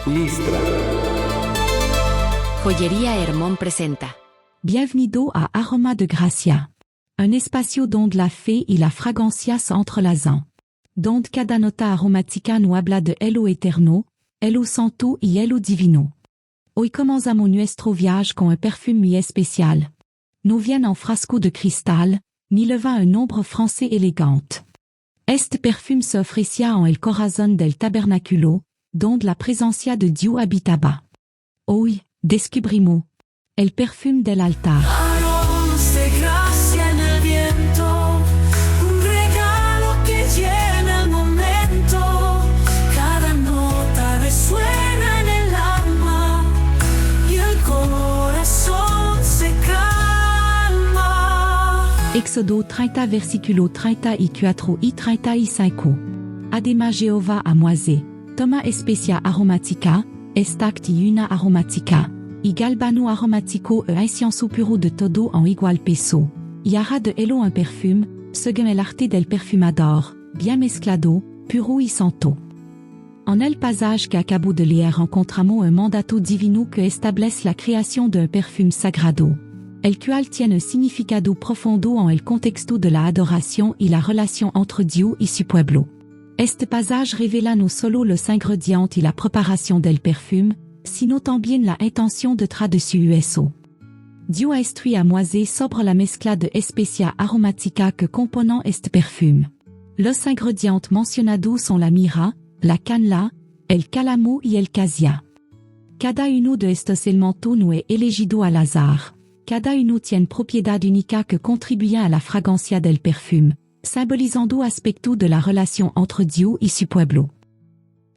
Listra. Joyería Hermón presenta. Bienvenido a Aroma de Gracia. Un espacio donde la fe y la fragancia se entrelazan. Donde cada nota aromática nous habla de Elo Eterno, Elo Santo y Elo Divino. Hoy comenzamos nuestro viaje con un perfume muy especial. Nous viene en frasco de cristal, ni le vin un nombre français élégante. Este perfume se ofrecia en el corazón del tabernáculo, donde la presencia de Dios habitaba. Hoy, descubrimos el perfume del altar. Aromas de gracia en el viento, un regalo que llena el momento. Cada nota resuena en el alma y el corazón se calma. Éxodo 30 versículo 30 y 4 y 35. Adema Jehová a Moisés, toma especia aromática, estact y una aromática, y galbano aromático e incienso puro de todo en igual peso, y hará de Elo un perfume, según el arte del perfumador, bien mezclado, puro y santo. En el passage que acabo de leer encontramos un mandato divino que establece la création d'un perfume sagrado. El cual tiene un significado profundo en el contexto de la adoración y la relación entre Dios y su pueblo. Este passage revela no solo los ingredientes y la preparación del perfume, sino también la intención detrás de su uso. Dios a instruit a Moisés sobre la mezcla de especia aromática que componen este perfume. Los ingredientes mencionados son la mirra, la canela, el cálamo y el casia. Cada uno de estos elementos no es elegido al azar. Cada uno tiene propiedad única que contribuyen a la fragancia del perfume, simbolizando aspectos de la relación entre Dios y su pueblo.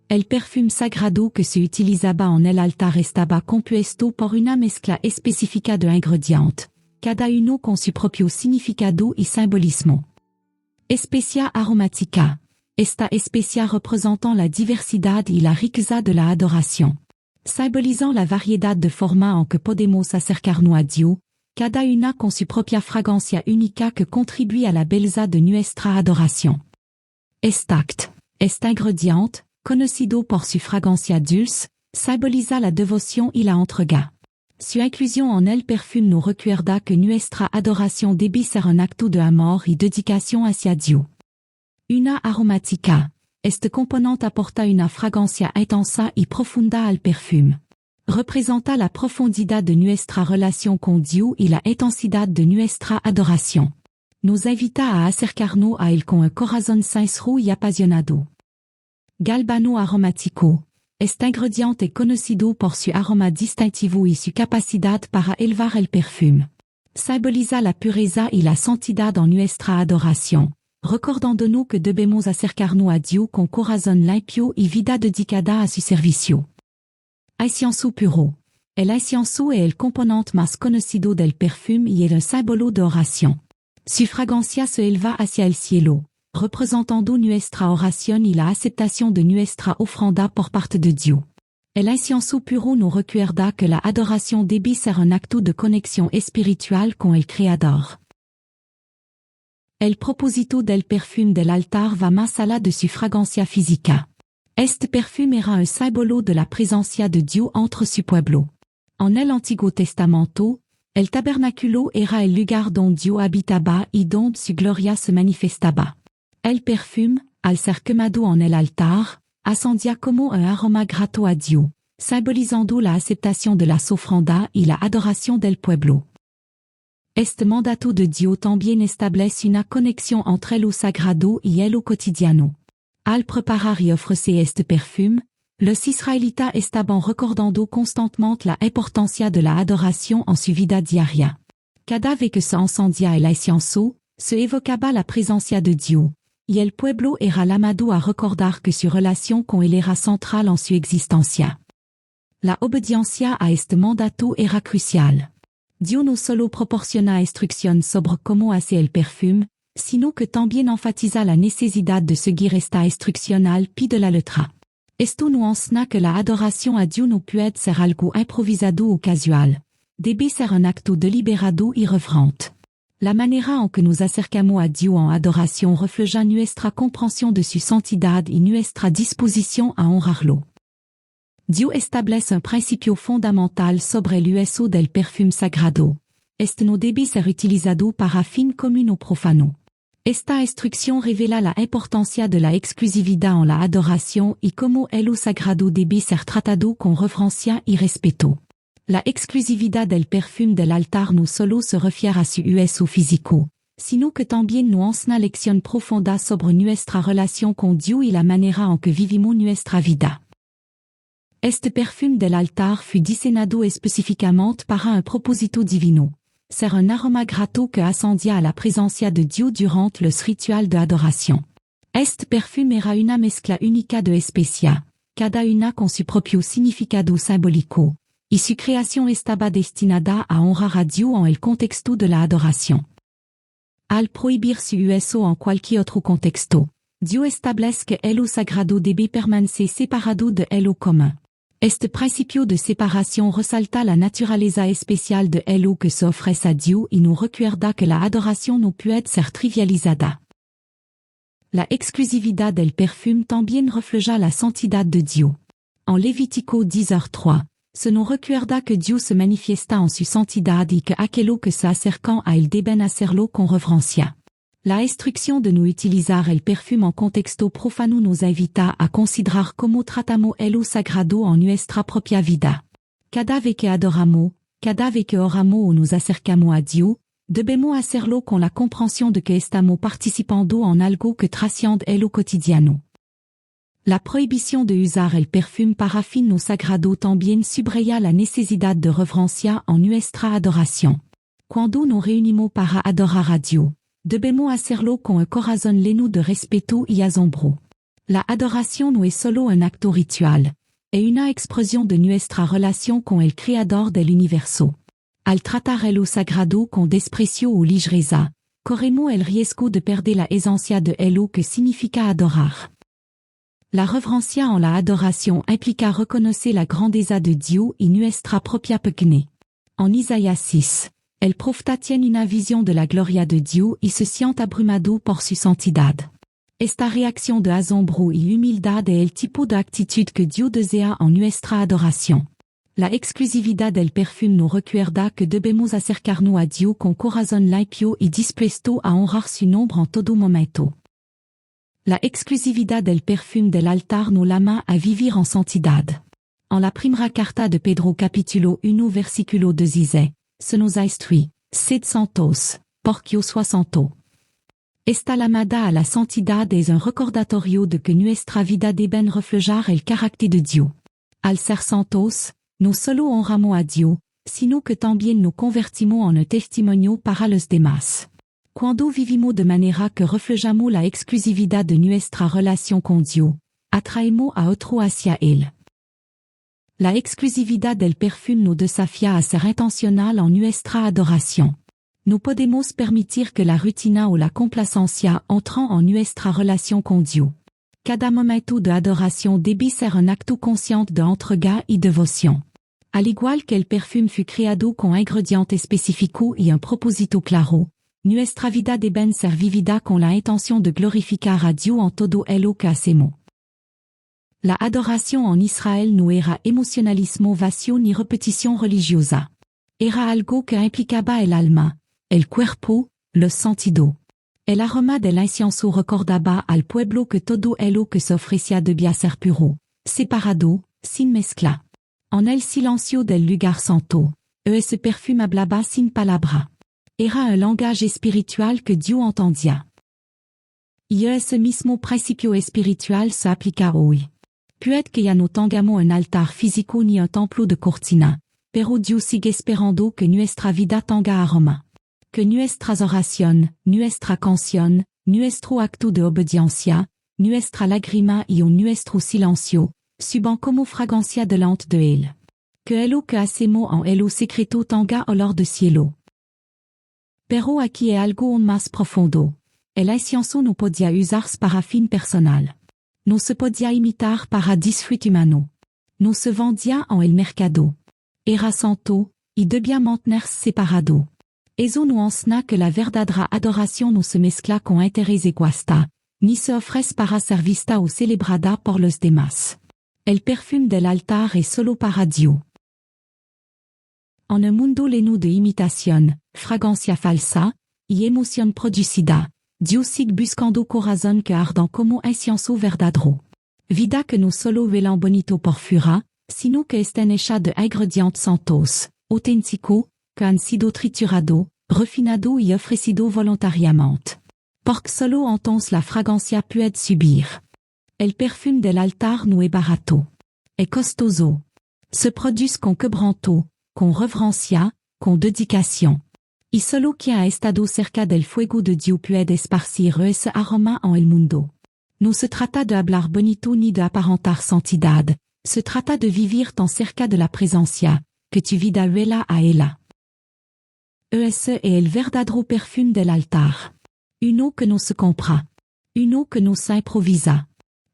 El perfume sagrado que se utilizaba en el altar estaba compuesto por una mezcla específica de ingredientes, cada uno con su propio significado y simbolismo. Especia aromática. Esta especia representant la diversidad y la riqueza de la adoración. Simbolisant la variedad de formas en que podemos acercarnos a Dios, cada una con su propia fragancia única que contribuye a la belleza de nuestra adoración. Estact. Este ingrediente, conocido por su fragancia dulce, simboliza la devoción y la entrega. Su inclusión en el perfume nos recuerda que nuestra adoración debe ser un acto de amor y dedicación hacia Dios. Una aromática. Este componente aporta una fragancia intensa y profunda al perfume. Representa la profundidad de nuestra relación con Dios y la intensidad de nuestra adoración. Nos invita a acercarnos a él con un corazón sincero y apasionado. Galbano aromático. Este ingrediente es conocido por su aroma distintivo y su capacidad para elevar el perfume. Simboliza la pureza y la santidad en nuestra adoración, recordándonos que debemos acercarnos a Dios con corazón limpio y vida dedicada a su servicio. Incienso puro. El incienso es el componente más conocido del perfume y es un símbolo de oración. Su fragancia se eleva hacia el cielo, representando nuestra oración y la aceptación de nuestra ofrenda por parte de Dios. El incienso puro nos recuerda que la adoración debe ser un acto de conexión espiritual con el Creador. El propósito del perfume del altar va más allá de su fragancia física. Este perfume era un símbolo de la presencia de Dios entre su pueblo. En el Antiguo Testamento, el tabernáculo era el lugar donde Dios habitaba y donde su gloria se manifestaba. El perfume, al ser quemado en el altar, ascendía como un aroma grato a Dios, simbolizando la aceptación de las ofrendas y la adoración del pueblo. Este mandato de Dios también establece una conexión entre lo sagrado y lo cotidiano. Al preparar y ofrecer este perfume, los israelitas estaban recordando constantemente la importancia de la adoración en su vida diaria. Cada vez que se encendía el incienso, se evocaba la presencia de Dios, y el pueblo era llamado a recordar que su relación con él era central en su existencia. La obediencia a este mandato era crucial. Dios no solo proporciona instrucciones sobre cómo hacer el perfume, sino que también enfatiza la necesidad de seguir esta instrucción al pie de la letra. Esto nos enseña que la adoración a Dios no puede ser algo improvisado o casual. Debe ser un acto deliberado y reverente. La manera en que nos acercamos a Dios en adoración refleja nuestra comprensión de su santidad y nuestra disposición a honrarlo. Dios establece un principio fundamental sobre el uso del perfume sagrado. Este no debe ser utilizado para fin común o profano. Esta instrucción revela la importancia de la exclusividad en la adoración y cómo el uso sagrado debe ser tratado con reverencia y respeto. La exclusividad del perfume del altar no solo se refiere a su uso físico, sino que también nos enseña lección profunda sobre nuestra relación con Dios y la manera en que vivimos nuestra vida. Este perfume del altar fut diseñado específicamente para un propósito divino. Ser un aroma grato que ascendía a la presencia de Dios durante los rituales de adoración. Este perfume era una mezcla única de especias, cada una con su propio significado simbólico, y su creación estaba destinada a honrar a Dios en el contexto de la adoración. Al prohibir su uso en cualquier otro contexto, Dios establece que el uso sagrado debe permanecer separado de el uso común. Este principio de separación resalta la naturaleza especial de el que se ofrece a Dios y nos recuerda que la adoración no puede ser trivializada. La exclusividad del perfume también refleja la santidad de Dios. En Levítico 10:3, se nos recuerda que Dios se manifiesta en su santidad y que aquellos que se acercan a él deben hacerlo con reverencia. La instrucción de no utilizar el perfume en contexto profano nos invita a considerar cómo tratamos el uso sagrado en nuestra propia vida. Cada vez que adoramos, cada vez que oramos o nos acercamos a Dios, debemos hacerlo con la comprensión de que estamos participando en algo que trasciende el cotidiano. La prohibición de usar el perfume para fin no sagrado también subraya la necesidad de reverencia en nuestra adoración. Cuando nos reunimos para adorar a Dios, debemos hacerlo con un corazón lleno de respeto y asombro. La adoración no es solo un acto ritual, es una expresión de nuestra relación con el Creador del universo. Al tratar el uso sagrado con desprecio o ligereza, corremos el riesgo de perder la esencia de lo que significa adorar. La reverencia en la adoración implica reconocer la grandeza de Dios y nuestra propia pequeñez. En Isaías 6, el profeta tiene una visión de la gloria de Dios y se siente abrumado por su santidad. Esta reacción de asombro y humildad es el tipo de actitud que Dios desea en nuestra adoración. La exclusividad del perfume nos recuerda que debemos acercarnos a Dios con corazón limpio y dispuesto a honrar su nombre en todo momento. La exclusividad del perfume del altar nos llama a vivir en santidad. En la primera carta de Pedro capítulo 1 versículo 2 dice, se nos instruit, sed santos, porque sois santos. Esta llamada a la santidad es un recordatorio de que nuestra vida debe reflejar el carácter de Dios. Al ser santos, no solo honramos a Dios, sino que también nos convertimos en un testimonio para los demás. Cuando vivimos de manera que reflejamos la exclusividad de nuestra relación con Dios, atraemos a otro hacia él. La exclusividad del perfume nos desafía a ser intencional en nuestra adoración. No podemos permitir que la rutina o la complacencia entren en nuestra relación con Dios. Cada momento de adoración debe ser un acto consciente de entrega y devoción. Al igual que el perfume fut creado con ingredientes específicos y un propósito claro, nuestra vida debe ser vivida con la intención de glorificar a Dios en todo lo que hacemos. La adoración en Israel no era emocionalismo vacío ni repetición religiosa. Era algo que implicaba el alma, el cuerpo, los sentidos. El aroma del incienso recordaba al pueblo que todo lo que se ofrecía debía ser puro, separado, sin mezcla. En el silencio del lugar santo, ese perfume hablaba sin palabra. Era un langage espiritual que Dios entendía. Y ese mismo principio espiritual se aplica hoy. Puede que ya no tengamos un altar físico ni un templo de cortina, pero Dios sigue esperando que nuestra vida tenga aroma. Que nuestras oraciones, nuestra canción, nuestro acto de obediencia, nuestra lágrima y nuestro silencio, suban como fragancia delante de él. Que lo que hacemos en el secreto tenga olor de cielo. Pero aquí es algo más profundo. El incienso no podía usarse para fin personal. No se podía imitar para disfrute humano. No se vendía en el mercado. Era santo, y debía mantenerse separado. Eso nos enseña que la verdadera adoración no se mezcla con intereses egoístas, ni se ofrece para ser vista o celebrada por los demás. El perfume del altar es solo para Dio. En un mundo lleno de imitación, fragancia falsa, y emoción producida, Dio sigue buscando corazón que ardan como incienso verdadero. Vida que no solo velan bonito por fura, sino que estén hecha de ingredientes santos, auténtico, que han sido triturado, refinado y ofrecido voluntariamente. Porque solo entonces la fragancia puede subir. El perfume del altar no es barato. Es costoso. Se produce con quebranto, con reverencia, con dedicación. Y solo quien ha estado cerca del fuego de Dio puede esparcir ese aroma en el mundo. No se trata de hablar bonito ni de aparentar santidad, se trata de vivir tan cerca de la presencia, que tu vida huela a ella. Ese es el verdadero perfume del altar. Uno que no se compra. Uno que no se improvisa.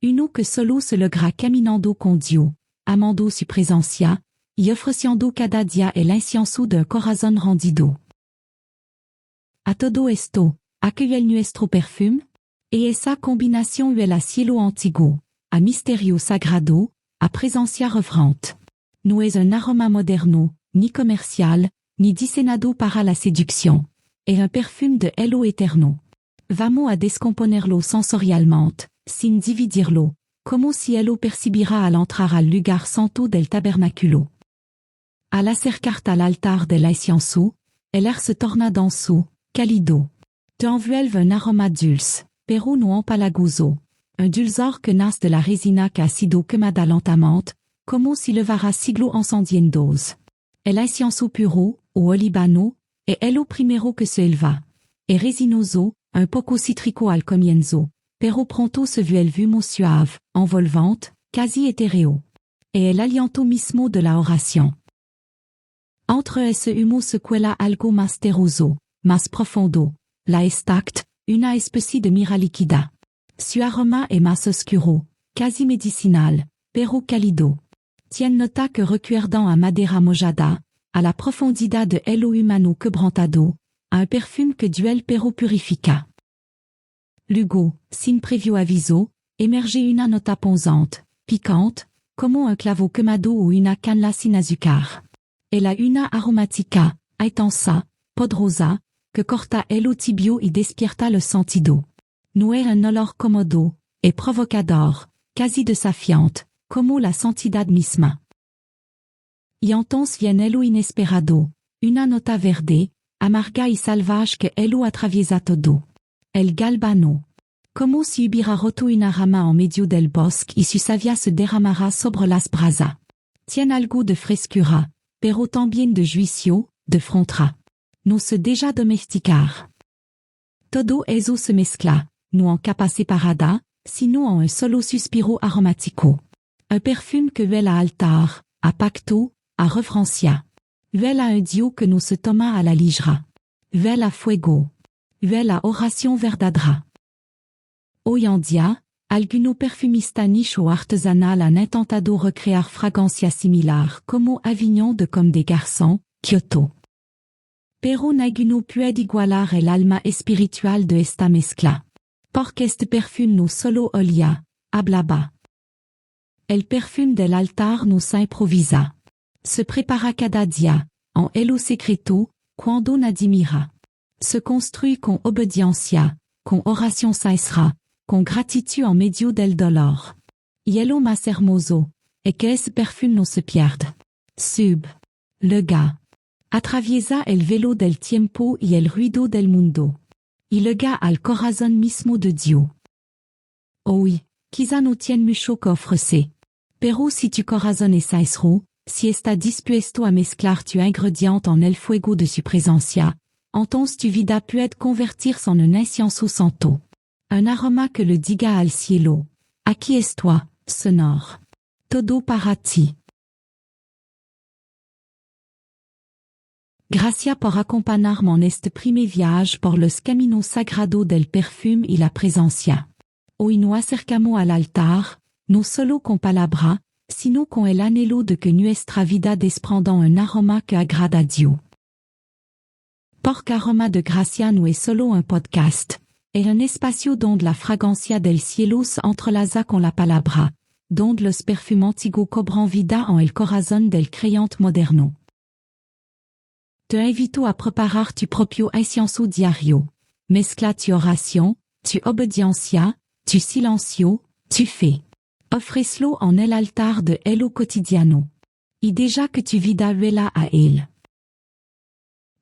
Uno que solo se logra caminando con Dio, amando su presencia, y ofreciendo cada día el incienso de corazón rendido. A todo esto, ¿a qué huele nuestro perfume? Y esa combinación huele a cielo antiguo, a misterio sagrado, a presencia reverente. No es un aroma moderno, ni comercial, ni diseñado para la seducción. Es un perfume de Elo eterno. Vamos a descomponerlo sensorialmente, sin dividirlo, como si Elo percibira al entrar al lugar santo del tabernáculo. Al acercarte al altar del incienso, el air se torna denso, cálido. Te envuelve un aroma dulce, pero no empalagoso. Un dulzor que nace de la resina que ha sido quemada lentamente, como si levara siglo encendiéndose. El incienso puro, o olibano, es Elo primero que se elva. Es resinoso, un poco cítrico al comienzo, pero pronto se vuelve humo suave, envolvante, casi etéreo. Es el aliento mismo de la oración. Entre ese humo se cuela algo más terroso, más profundo, la extract, una especie de mira líquida. Su aroma es más oscuro, casi medicinal, pero cálido. Tien nota que recuerdan a madera mojada, a la profundidad de Elo humano quebrantado, a un perfume que duele pero purifica. Luego, sin previo aviso, emerge una nota punzante, piquante, como un clavo quemado o una canela sin azúcar. Es la una aromática, intensa, poderosa, que corta Elo tibio y despierta le sentido. No es un olor cómodo, es provocador, casi desafiante, como la santidad misma. Y entonces viene Elo inesperado, una nota verde, amarga y salvaje que Elo atraviesa todo. El galbano. Como si hubiera roto una rama en medio del bosque y su savia se derramara sobre las brasas. Tiene algo de frescura, pero también de juicio, de frontra. No se deja domesticar. Todo eso se mezcla, no en capa separada, sino en un solo suspiro aromático. Un perfume que huele a altar, a pacto, a reverencia. Huele a un Dio que no se toma a la ligera. Huele a fuego. Huele a oración verdadera. Hoy en día, algunos perfumistas niche o artesanal han intentado recrear fragancias similar como Avignon de Comme des Garçons, Kyoto. Pero ninguno puede igualar el alma espiritual de esta mezcla. Porque este perfume no solo olía, hablaba. El perfume del altar no se improvisa. Se prepara cada día, en Elo secreto, cuando nadie mira. Se construit con obediencia, con oración sincera, con gratitud en medio del dolor. Y Elo más hermoso, es que ese perfume no se pierde. Sub. Lega. Atraviesa el velo del tiempo y el ruido del mundo. Y lega al corazón mismo de Dio. Oui, quizá no tiene mucho que ofrecer. Pero si tu corazón es sincero, si está dispuesto a mezclar tu ingredient en el fuego de su presencia, entonces tu vida puede convertirse en un incienso santo. Un aroma que le diga al cielo. Aquí estoy, Señor. Todo para ti. Gracias por acompañarme en este primer viaje por los caminos sagrados del perfume y la presencia. Hoy nos acercamos al altar, no solo con palabras, sino con el anhelo de que nuestra vida desprenda un aroma que agrada a Dios. Porque Aroma de Gracia no es solo un podcast, es un espacio donde la fragancia del cielo se entrelaza con la palabra, donde los perfumantigo cobran vida en el corazón del creyente moderno. Te invito a preparar tu propio incienso diario. Mezcla tu oración, tu obediencia, tu silencio, tu fe. Ofrécelo en el altar de Elo Cotidiano. Y deja que tu vida huela a él.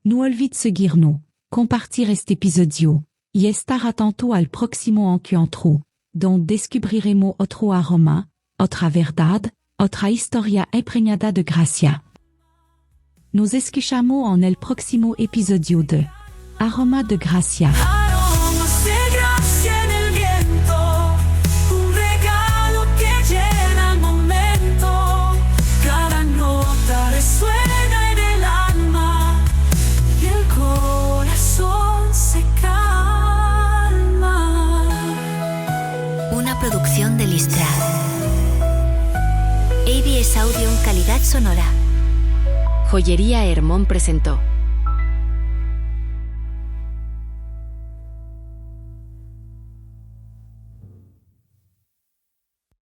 No olvides seguirnos, compartir este episodio, y estar atento al próximo encuentro, donde descubriremos otro aroma, otra verdad, otra historia impregnada de gracia. Nos escuchamos en el próximo episodio de Aroma de Gracia. Aromas de gracia en el viento, un regalo que llena el momento. Cada nota resuena en el alma y el corazón se calma. Una producción de Listra. ABS Audio en calidad sonora. Joyería Hermón presentó.